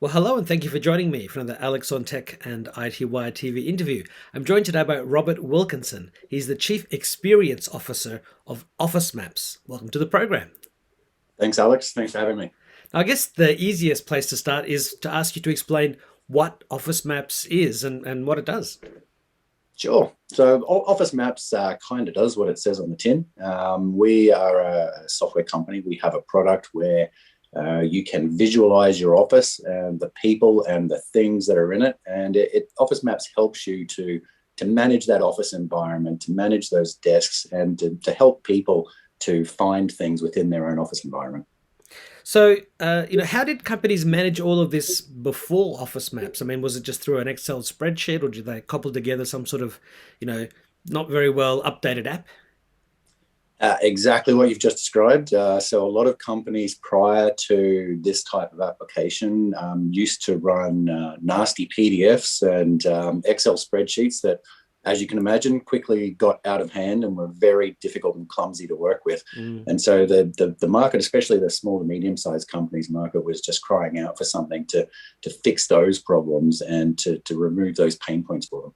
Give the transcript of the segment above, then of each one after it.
Well, hello, and thank you for joining me for another Alex on Tech and iTWire TV interview. I'm joined today by Robert Wilkinson. He's the Chief Experience Officer of OfficeMaps. Welcome to the program. Thanks, Alex. Thanks for having me. Now, I guess the easiest place to start is to ask you to explain what OfficeMaps is and what it does. Sure. So Office Maps kind of does what it says on the tin. We are a software company. We have a product where you can visualize your office and the people and the things that are in it. And Office Maps helps you to manage that office environment, to manage those desks, and to help people to find things within their own office environment. So, how did companies manage all of this before Office Maps? I mean, was it just through an Excel spreadsheet, or did they cobble together some sort of, you know, not very well updated app? Exactly what you've just described. So a lot of companies prior to this type of application used to run nasty PDFs and Excel spreadsheets that, as you can imagine, quickly got out of hand and were very difficult and clumsy to work with. Mm. And so the market, especially the small to medium sized companies market, was just crying out for something to fix those problems and to remove those pain points for them.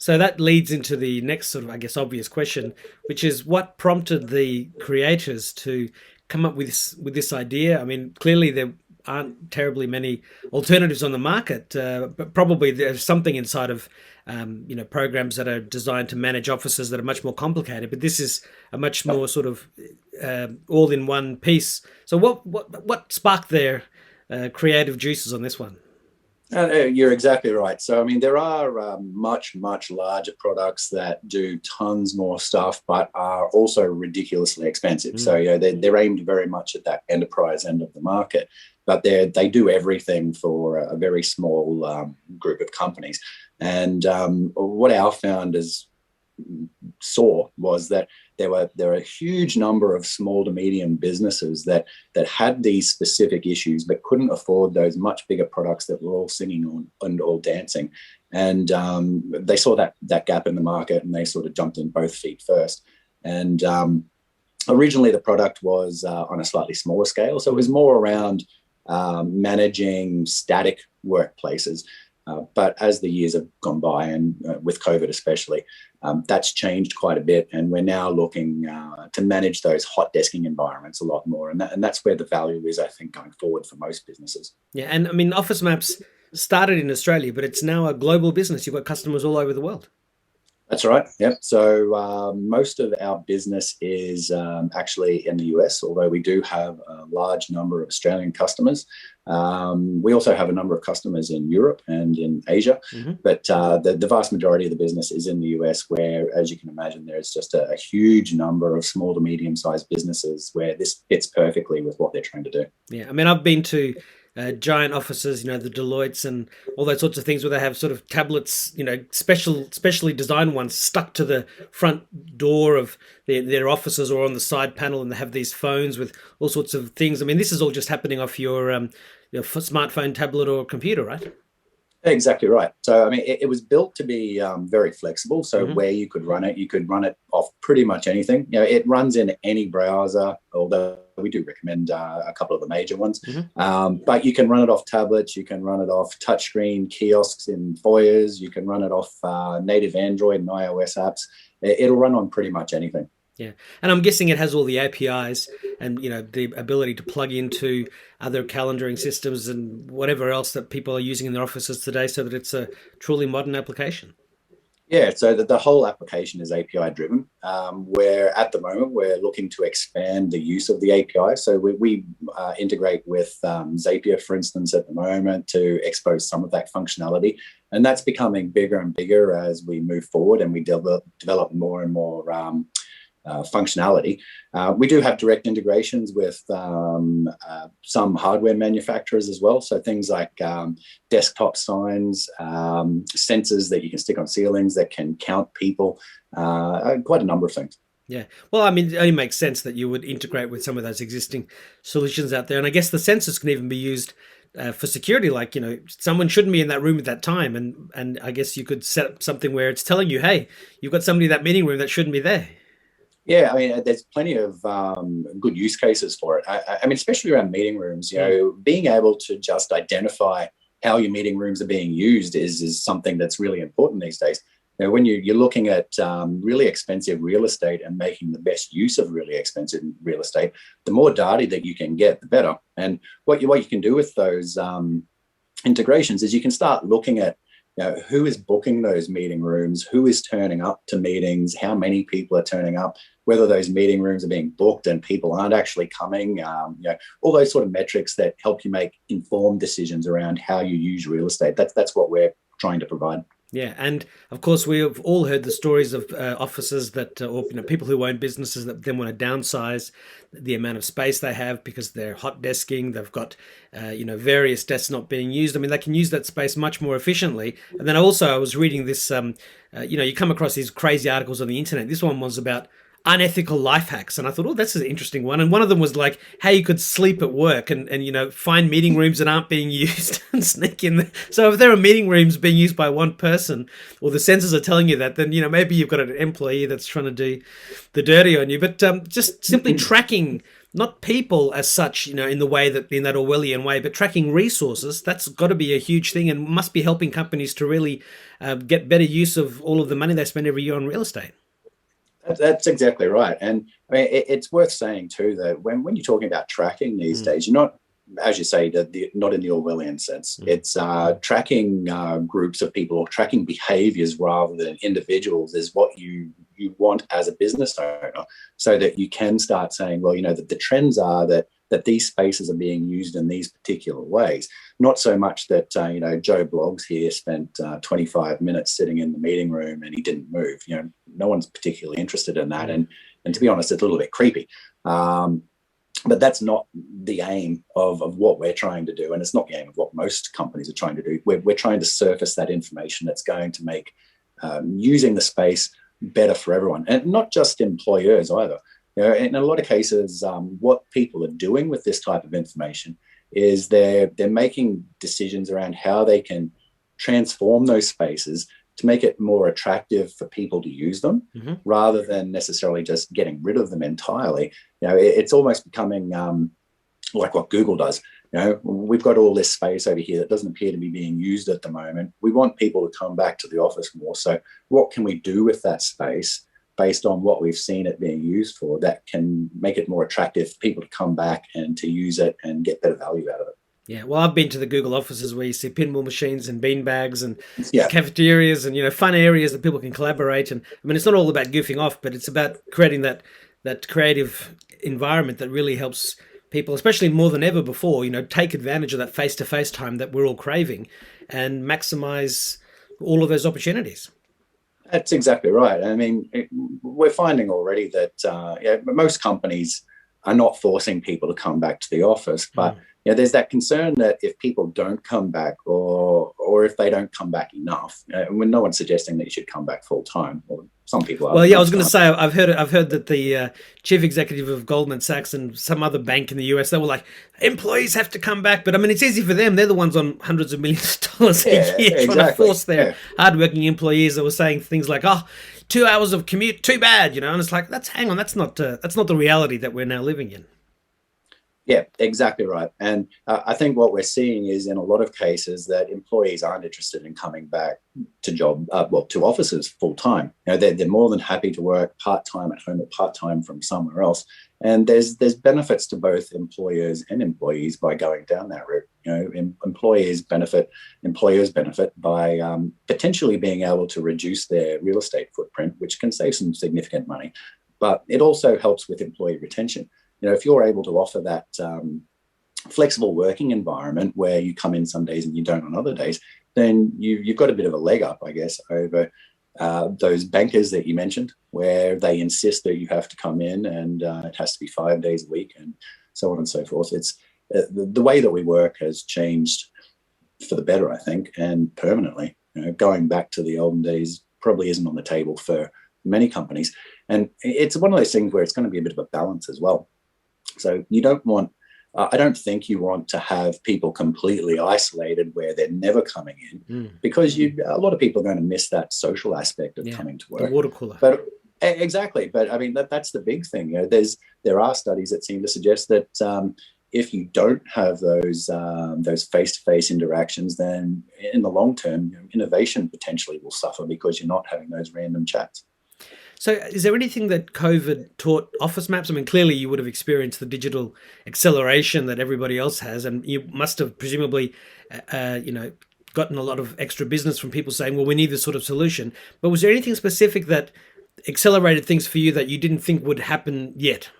So that leads into the next sort of, I guess, obvious question, which is what prompted the creators to come up with this idea? I mean, clearly there aren't terribly many alternatives on the market, but probably there's something inside of programs that are designed to manage offices that are much more complicated. But this is a much more sort of all-in-one piece. So what sparked their creative juices on this one? You're exactly right. So, I mean, there are much larger products that do tons more stuff, but are also ridiculously expensive. So, Mm. they're aimed very much at that enterprise end of the market, but they do everything for a very small group of companies. And what our founders saw was that there were a huge number of small to medium businesses that had these specific issues but couldn't afford those much bigger products that were all singing on and all dancing. And they saw that gap in the market, and they sort of jumped in both feet first. And originally the product was on a slightly smaller scale, so it was more around managing static workplaces. But as the years have gone by, and with COVID especially, that's changed quite a bit. And we're now looking to manage those hot desking environments a lot more. And that's where the value is, I think, going forward for most businesses. Yeah, and I mean, Office Maps started in Australia, but it's now a global business. You've got customers all over the world. That's right. Yep. So most of our business is actually in the US, although we do have a large number of Australian customers. We also have a number of customers in Europe and in Asia, Hmm. but the vast majority of the business is in the US, where, as you can imagine, there's just a huge number of small to medium sized businesses where this fits perfectly with what they're trying to do. Yeah, I mean, I've been to giant offices, the Deloittes and all those sorts of things where they have sort of tablets, specially designed ones stuck to the front door of their offices or on the side panel, and they have these phones with all sorts of things. I mean, this is all just happening off your smartphone, tablet, or computer, right? Exactly right. So, I mean, it was built to be very flexible. So, Hmm. where you could run it off pretty much anything. It runs in any browser, although we do recommend a couple of the major ones. Hmm. But you can run it off tablets. You can run it off touchscreen kiosks in foyers. You can run it off native Android and iOS apps. It'll run on pretty much anything. Yeah, and I'm guessing it has all the APIs and the ability to plug into other calendaring systems and whatever else that people are using in their offices today, so that it's a truly modern application. Yeah, so the whole application is API driven. Where at the moment we're looking to expand the use of the API. So we integrate with Zapier, for instance, at the moment to expose some of that functionality, and that's becoming bigger and bigger as we move forward and we develop more and more functionality. We do have direct integrations with some hardware manufacturers as well. So things like desktop signs, sensors that you can stick on ceilings that can count people, quite a number of things. Yeah. Well, I mean, it only makes sense that you would integrate with some of those existing solutions out there. And I guess the sensors can even be used for security. Like, someone shouldn't be in that room at that time. And I guess you could set up something where it's telling you, hey, you've got somebody in that meeting room that shouldn't be there. Yeah, I mean, there's plenty of good use cases for it. I mean, especially around meeting rooms, being able to just identify how your meeting rooms are being used is something that's really important these days. When you're looking at really expensive real estate and making the best use of really expensive real estate, the more data that you can get, the better. And what you can do with those integrations is you can start looking at who is booking those meeting rooms, who is turning up to meetings, how many people are turning up, whether those meeting rooms are being booked and people aren't actually coming, all those sort of metrics that help you make informed decisions around how you use real estate. That's what we're trying to provide. Yeah, and of course we've all heard the stories of offices that, or people who own businesses that then want to downsize the amount of space they have because they're hot desking. They've got, various desks not being used. I mean, they can use that space much more efficiently. And then also, I was reading this. You come across these crazy articles on the internet. This one was about unethical life hacks, and I thought, oh, that's an interesting one. And one of them was like how you could sleep at work and find meeting rooms that aren't being used and sneak in there. So if there are meeting rooms being used by one person, or the sensors are telling you that, then maybe you've got an employee that's trying to do the dirty on you. But just simply tracking, not people as such, in the way that in that Orwellian way, but tracking resources. That's got to be a huge thing, and must be helping companies to really get better use of all of the money they spend every year on real estate. That's exactly right. And I mean, it's worth saying too that when you're talking about tracking these days, you're not, as you say, not in the Orwellian sense. It's tracking groups of people, or tracking behaviors rather than individuals, is what you want as a business owner, so that you can start saying, well, that the trends are that these spaces are being used in these particular ways. Not so much that, Joe Bloggs here spent 25 minutes sitting in the meeting room and he didn't move. No one's particularly interested in that. And to be honest, it's a little bit creepy. But that's not the aim of what we're trying to do. And it's not the aim of what most companies are trying to do. We're trying to surface that information that's going to make using the space better for everyone. And not just employers either. In a lot of cases, what people are doing with this type of information is they're making decisions around how they can transform those spaces to make it more attractive for people to use them, rather than necessarily just getting rid of them entirely. It's almost becoming like what Google does. We've got all this space over here that doesn't appear to be being used at the moment. We want people to come back to the office more. So what can we do with that space based on what we've seen it being used for that can make it more attractive for people to come back and to use it and get better value out of it? Yeah, well, I've been to the Google offices where you see pinball machines and bean bags and Yeah. cafeterias and fun areas that people can collaborate. And I mean, it's not all about goofing off, but it's about creating that creative environment that really helps people, especially more than ever before, take advantage of that face-to-face time that we're all craving and maximize all of those opportunities. That's exactly right. I mean, we're finding already that most companies are not forcing people to come back to the office, but there's that concern that if people don't come back, or if they don't come back enough, when no one's suggesting that you should come back full time, or some people are. Well, yeah, I was going to say, I've heard that the chief executive of Goldman Sachs and some other bank in the US, they were like, employees have to come back. But I mean, it's easy for them. They're the ones on hundreds of millions of dollars a year trying to force their hardworking employees that were saying things like, 2 hours of commute, too bad, and it's like, hang on, that's not the reality that we're now living in. Yeah, exactly right. And I think what we're seeing is in a lot of cases that employees aren't interested in coming back to to offices full time. They're more than happy to work part-time at home or part-time from somewhere else. And there's benefits to both employers and employees by going down that route. Employers benefit by potentially being able to reduce their real estate footprint, which can save some significant money. But it also helps with employee retention. If you're able to offer that flexible working environment where you come in some days and you don't on other days, then you've got a bit of a leg up, I guess, over those bankers that you mentioned, where they insist that you have to come in and it has to be 5 days a week and so on and so forth. It's the way that we work has changed for the better, I think, and permanently. Going back to the olden days probably isn't on the table for many companies. And it's one of those things where it's going to be a bit of a balance as well. So you don't want, I don't think you want to have people completely isolated where they're never coming in, because a lot of people are going to miss that social aspect of coming to work. The water cooler. Exactly, but I mean that's the big thing. There are studies that seem to suggest that if you don't have those face-to-face interactions, then in the long term, innovation potentially will suffer because you're not having those random chats. So, is there anything that COVID taught OfficeMaps? I mean, clearly you would have experienced the digital acceleration that everybody else has, and you must have presumably, gotten a lot of extra business from people saying, "Well, we need this sort of solution." But was there anything specific that accelerated things for you that you didn't think would happen yet?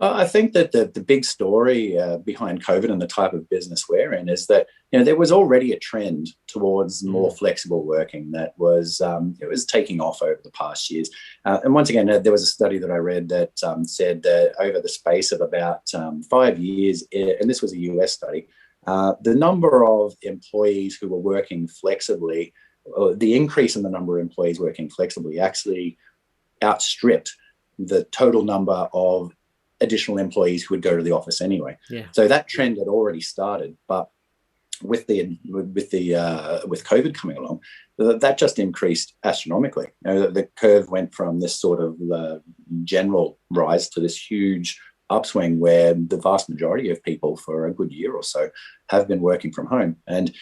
I think that the big story behind COVID and the type of business we're in is that there was already a trend towards more flexible working that was it was taking off over the past years. And once again, there was a study that I read that said that over the space of about 5 years, and this was a US study, the number of employees who were working flexibly, the increase in the number of employees working flexibly actually outstripped the total number of additional employees who would go to the office anyway. Yeah. So that trend had already started, but with COVID coming along, that just increased astronomically. The curve went from this sort of general rise to this huge upswing where the vast majority of people for a good year or so have been working from home, and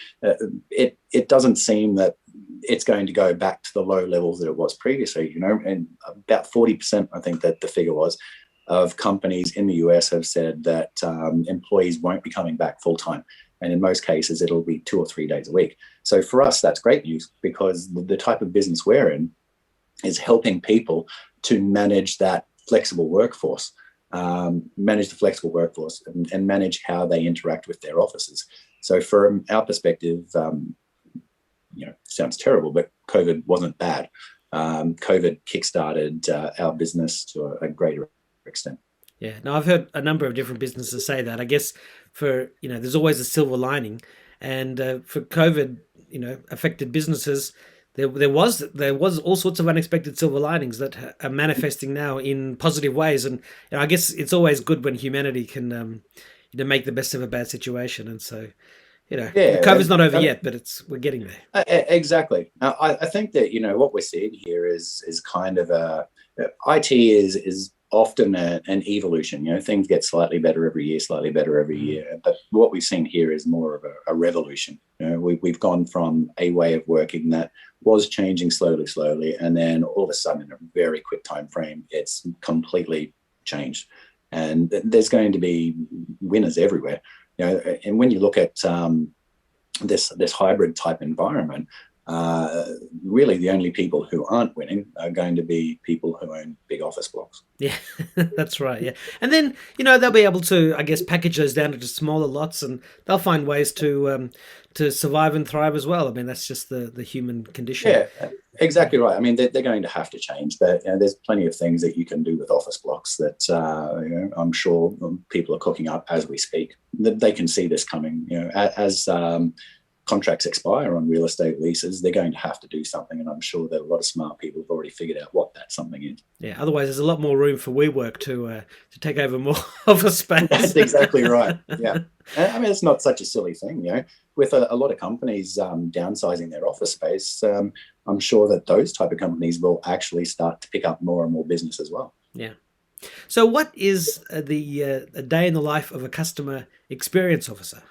it doesn't seem that it's going to go back to the low levels that it was previously. And about 40%, I think that the figure was, of companies in the US have said that employees won't be coming back full time. And in most cases, it'll be 2 or 3 days a week. So for us, that's great news because the type of business we're in is helping people to manage that flexible workforce, and manage how they interact with their offices. So from our perspective, sounds terrible, but COVID wasn't bad. COVID kickstarted our business to a greater extent. Yeah. Now I've heard a number of different businesses say that. I guess there's always a silver lining, and for COVID, affected businesses, there was all sorts of unexpected silver linings that are manifesting now in positive ways, and I guess it's always good when humanity can make the best of a bad situation, and so the COVID's not over yet, but we're getting there. Exactly. Now, I think that what we're seeing here is kind of IT is often an evolution. Things get slightly better every year, but what we've seen here is more of a revolution. We've gone from a way of working that was changing slowly, and then all of a sudden, in a very quick time frame, it's completely changed, and there's going to be winners everywhere. And when you look at this hybrid type environment, really the only people who aren't winning are going to be people who own big office blocks. Yeah, that's right. Yeah. And then, they'll be able to, I guess, package those down into smaller lots, and they'll find ways to survive and thrive as well. I mean, that's just the human condition. Yeah, exactly right. I mean, they're going to have to change, but there's plenty of things that you can do with office blocks that I'm sure people are cooking up as we speak. They can see this coming. As contracts expire on real estate leases, they're going to have to do something, and I'm sure that a lot of smart people have already figured out what that something is. Yeah, otherwise there's a lot more room for WeWork to take over more of a space. That's exactly right. Yeah, I mean, it's not such a silly thing, with a lot of companies downsizing their office space. I'm sure that those type of companies will actually start to pick up more and more business as well. Yeah. So what is a day in the life of a customer experience officer?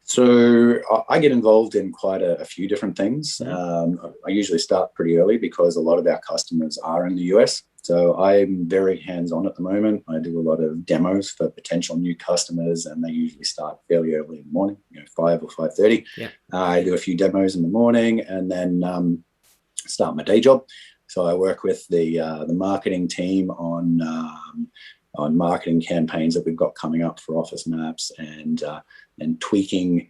So I get involved in quite a few different things. I usually start pretty early because a lot of our customers are in the US. So I'm very hands-on at the moment. I do a lot of demos for potential new customers, and they usually start fairly early in the morning, 5 or 5:30. Yeah. I do a few demos in the morning and then start my day job. So I work with the marketing team on marketing campaigns that we've got coming up for OfficeMaps and tweaking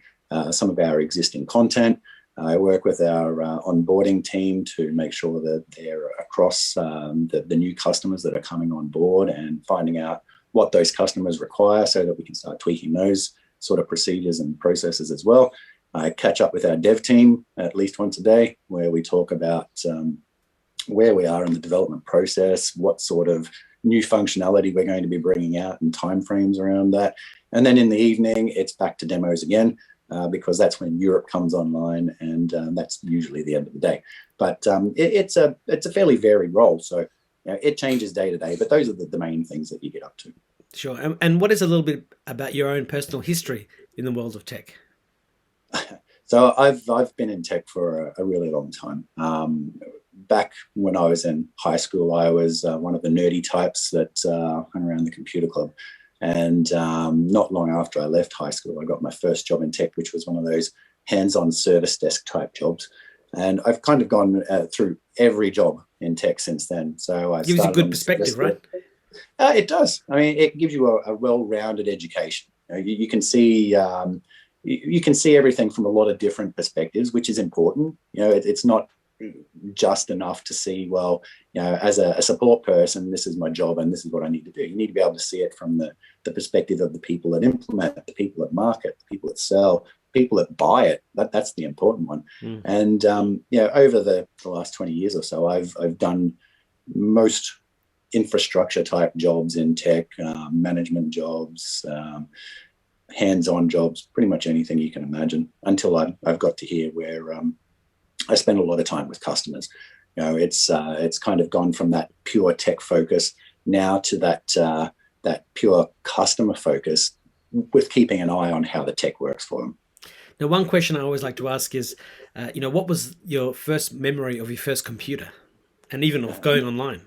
some of our existing content. I work with our onboarding team to make sure that they're across the new customers that are coming on board and finding out what those customers require so that we can start tweaking those sort of procedures and processes as well. I catch up with our dev team at least once a day where we talk about where we are in the development process, what sort of new functionality we're going to be bringing out and timeframes around that. And then in the evening, it's back to demos again. because that's when Europe comes online, and that's usually the end of the day. But it's a fairly varied role, so it changes day to day. But those are the main things that you get up to. Sure. And what is a little bit about your own personal history in the world of tech? So I've been in tech for a really long time. Back when I was in high school, I was one of the nerdy types that hung around the computer club. And not long after I left high school, I got my first job in tech, which was one of those hands-on service desk type jobs. And I've kind of gone through every job in tech since then. So I Gives you started good on the perspective, right? It does. I mean, it gives you a well-rounded education. You can see you can see everything from a lot of different perspectives, which is important. It's not just enough to see, well, as a support person, this is my job and this is what I need to do. You need to be able to see it from the perspective of the people that implement, the people that market, the people that sell, people that buy it. That's the important one. And over the last 20 years or so, I've done most infrastructure type jobs in tech, management jobs, hands-on jobs, pretty much anything you can imagine, until I've got to here where I spend a lot of time with customers. It's kind of gone from that pure tech focus now to that pure customer focus, with keeping an eye on how the tech works for them. Now, one question I always like to ask is, what was your first memory of your first computer, and even of going online?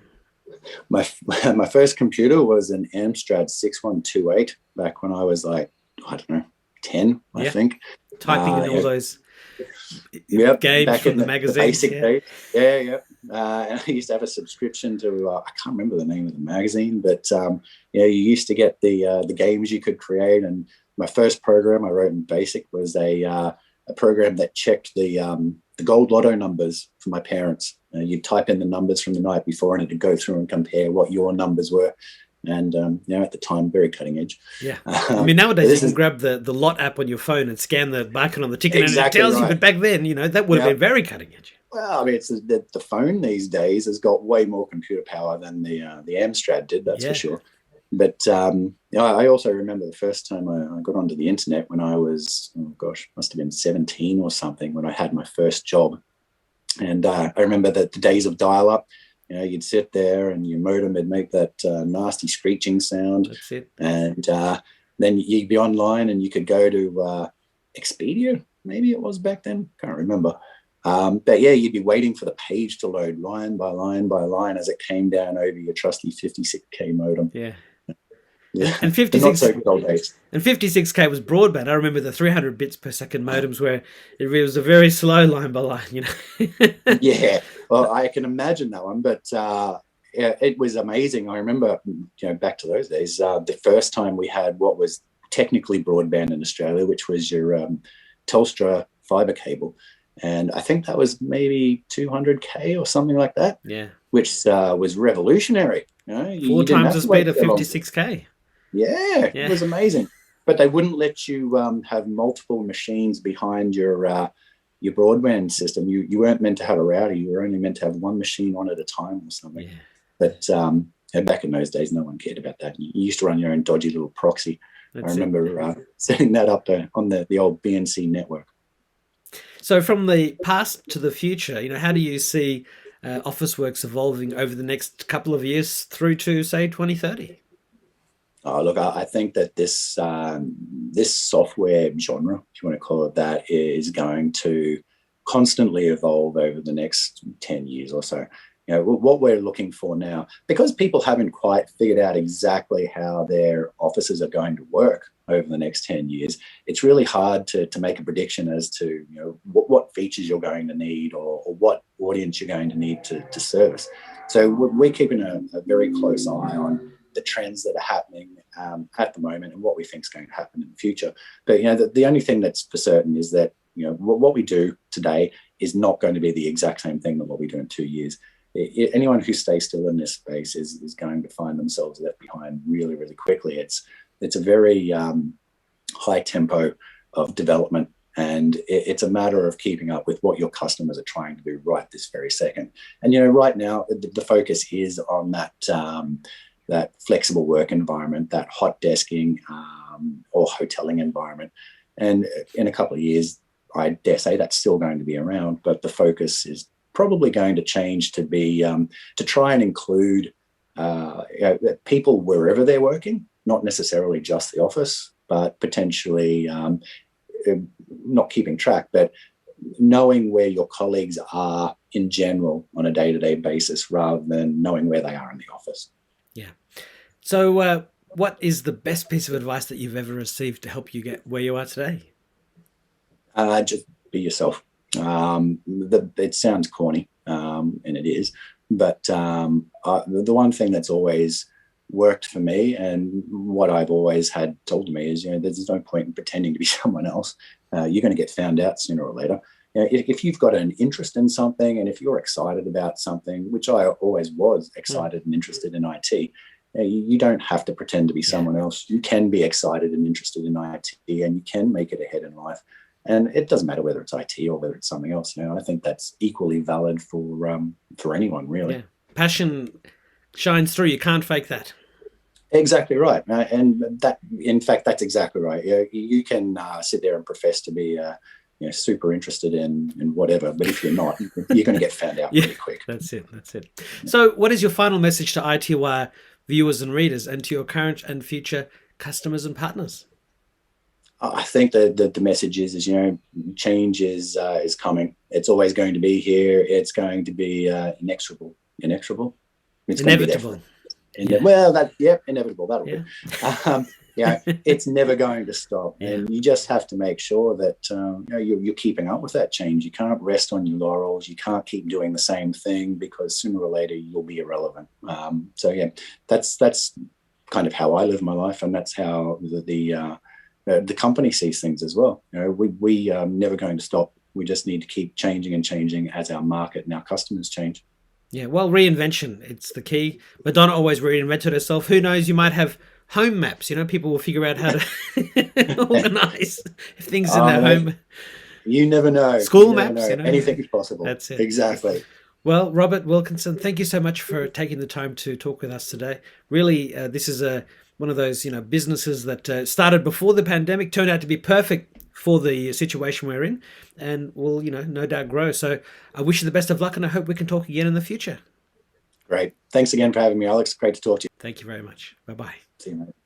My first computer was an Amstrad 6128 back when I was like, I don't know, 10, I think. Typing in all those games from the magazines. The basic days. Yeah. And I used to have a subscription to, I can't remember the name of the magazine, but you used to get the games you could create. And my first program I wrote in BASIC was a program that checked the gold lotto numbers for my parents. You'd type in the numbers from the night before, and it'd go through and compare what your numbers were. And at the time, very cutting edge. Yeah, I mean, nowadays you can grab the lot app on your phone and scan the barcode on the ticket, and it tells you. But back then, that would have been very cutting edge. Well, I mean, it's the phone these days has got way more computer power than the Amstrad did. That's for sure. But I also remember the first time I got onto the internet when I was, must have been 17 or something, when I had my first job. And I remember that the days of dial-up. You'd sit there and your modem would make that nasty screeching sound. That's it. And then you'd be online and you could go to Expedia, maybe it was back then. Can't remember. But yeah, you'd be waiting for the page to load line by line by line as it came down over your trusty 56K modem. Yeah. Yeah. And 56 not so good old days. And 56K was broadband. I remember the 300 bits per second modems where it was a very slow line by line, Yeah, well, I can imagine that one, but it was amazing. I remember, back to those days, the first time we had what was technically broadband in Australia, which was your Telstra fiber cable. And I think that was maybe 200K or something like that. Yeah. Which was revolutionary. 4 times the speed of 56K. Yeah, it was amazing. But they wouldn't let you have multiple machines behind your broadband system. You weren't meant to have a router. You were only meant to have one machine on at a time or something. Yeah. But back in those days, no one cared about that. You used to run your own dodgy little proxy. I remember setting that up on the old BNC network. So from the past to the future, how do you see Officeworks evolving over the next couple of years through to, say, 2030? Oh, look, I think that this software genre, if you want to call it that, is going to constantly evolve over the next 10 years or so. What we're looking for now, because people haven't quite figured out exactly how their offices are going to work over the next 10 years, it's really hard to make a prediction as to what features you're going to need or what audience you're going to need to service. So we're keeping a very close eye on the trends that are happening at the moment and what we think is going to happen in the future. But the only thing that's for certain is that what we do today is not going to be the exact same thing that what we do in 2 years. Anyone who stays still in this space is going to find themselves left behind really, really quickly. It's a very high tempo of development, and it's a matter of keeping up with what your customers are trying to do right this very second. And right now the focus is on that flexible work environment, that hot desking or hoteling environment. And in a couple of years, I dare say that's still going to be around, but the focus is probably going to change to be to try and include people wherever they're working, not necessarily just the office, but potentially not keeping track, but knowing where your colleagues are in general on a day-to-day basis rather than knowing where they are in the office. Yeah. So what is the best piece of advice that you've ever received to help you get where you are today? Just be yourself. It sounds corny, and it is, but the one thing that's always worked for me and what I've always had told me is, there's no point in pretending to be someone else. You're going to get found out sooner or later. If you've got an interest in something and if you're excited about something, which I always was excited and interested in IT, you don't have to pretend to be someone else. You can be excited and interested in IT and you can make it ahead in life. And it doesn't matter whether it's IT or whether it's something else. I think that's equally valid for anyone, really. Yeah. Passion shines through. You can't fake that. Exactly right. And that, in fact, that's exactly right. You can sit there and profess to be super interested in whatever, but if you're not, you're going to get found out pretty quick. That's it. So what is your final message to iTWire viewers and readers and to your current and future customers and partners? I think that the message is change is coming. It's always going to be here. It's going to be inexorable. It's Inevitable. Well, inevitable. That'll be. It's never going to stop, and you just have to make sure that you're keeping up with that change. You can't rest on your laurels. You can't keep doing the same thing because sooner or later you'll be irrelevant. That's kind of how I live my life, and that's how the company sees things as well. We are never going to stop. We just need to keep changing and changing as our market and our customers change. Yeah, well, reinvention, it's the key. Madonna always reinvented herself. Who knows, you might have home maps. People will figure out how to organize things in their home. You never know. School maps, anything is possible. That's it. Exactly. Well, Robert Wilkinson, thank you so much for taking the time to talk with us today. Really, this is one of those businesses that started before the pandemic, turned out to be perfect for the situation we're in, and will no doubt grow. So I wish you the best of luck, and I hope we can talk again in the future. Great. Thanks again for having me, Alex. Great to talk to you. Thank you very much. Bye-bye. See you, mate.